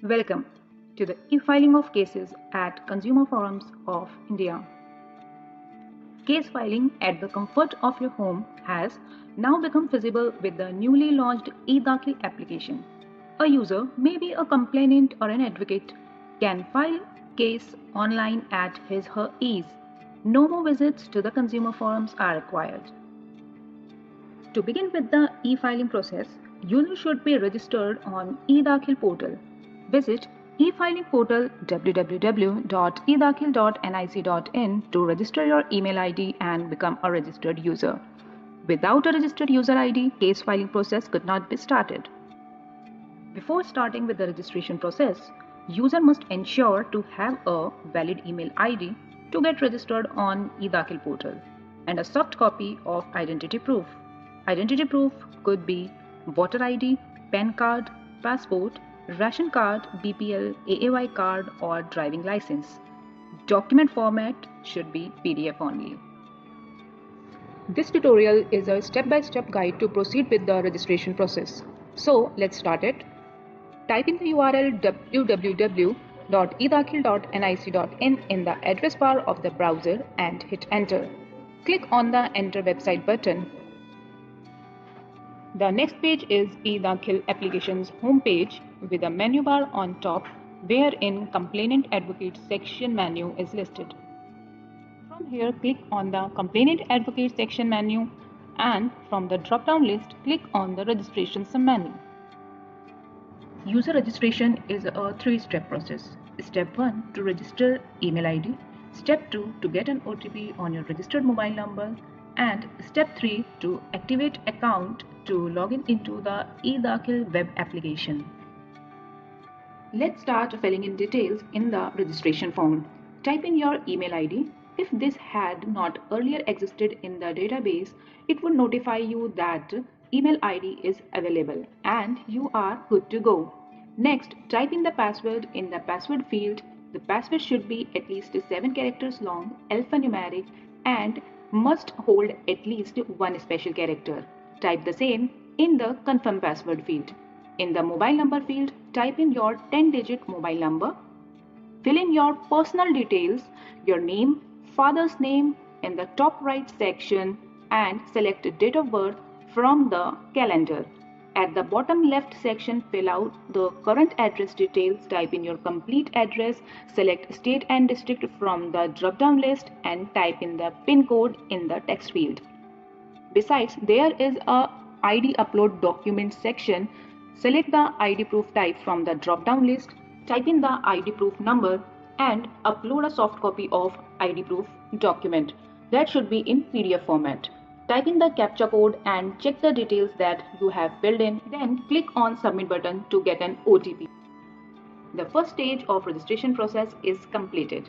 Welcome to the e-filing of cases at Consumer Forums of India. Case filing at the comfort of your home has now become feasible with the newly launched eDakhil application. A user, maybe a complainant or an advocate, can file case online at his/her ease. No more visits to the consumer forums are required. To begin with the e-filing process, users should be registered on eDakhil portal. Visit e-filing portal www.edakhil.nic.in to register your email ID and become a registered user. Without a registered user ID, case filing process could not be started. Before starting with the registration process, user must ensure to have a valid email ID to get registered on eDakhil portal and a soft copy of identity proof. Identity proof could be voter ID, PAN card, passport, ration card, BPL, AAY card or driving license. Document format should be PDF only. This tutorial is a step-by-step guide to proceed with the registration process. So let's start it. Type in the URL www.edakhil.nic.in in the address bar of the browser and hit enter. Click on the enter website button. The next page is eDakhil application's homepage with a menu bar on top wherein complainant advocate section menu is listed. From here, click on the complainant advocate section menu and from the drop-down list, click on the registration sub-menu. User registration is a three-step process. Step 1 to register email ID, Step 2 to get an OTP on your registered mobile number, and Step 3 to activate account to log into the eDakhil web application. Let's start filling in details in the registration form. Type in your email ID. If this had not earlier existed in the database, it would notify you that email ID is available and you are good to go. Next, type in the password in the password field. The password should be at least 7 characters long, alphanumeric, and must hold at least one special character. Type the same in the confirm password field. In the mobile number field, type in your 10-digit mobile number. Fill in your personal details, your name, father's name in the top right section and select date of birth from the calendar. At the bottom left section, fill out the current address details, type in your complete address, select state and district from the drop-down list and type in the PIN code in the text field. Besides, there is a ID upload document section. Select the ID proof type from the drop-down list, type in the ID proof number and upload a soft copy of ID proof document. That should be in PDF format. Type in the CAPTCHA code and check the details that you have filled in. Then click on submit button to get an OTP. The first stage of registration process is completed.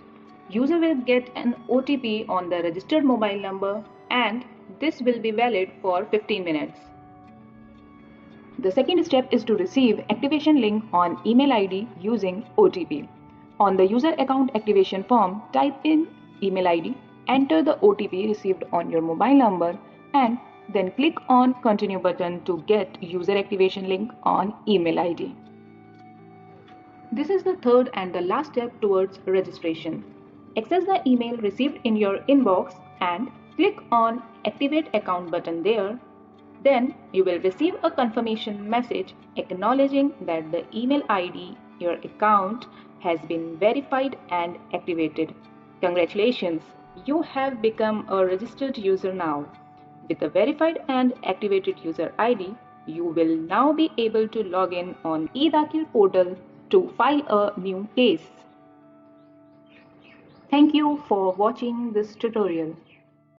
User will get an OTP on the registered mobile number and this will be valid for 15 minutes. The second step is to receive activation link on email ID using OTP. On the user account activation form, type in email ID, enter the OTP received on your mobile number and then click on continue button to get user activation link on email ID. This is the third and the last step towards registration. Access the email received in your inbox and click on activate account button there. Then you will receive a confirmation message acknowledging that the email ID, your account has been verified and activated. Congratulations, you have become a registered user now. With a verified and activated user ID, you will now be able to log in on eDakhil portal to file a new case. Thank you for watching this tutorial.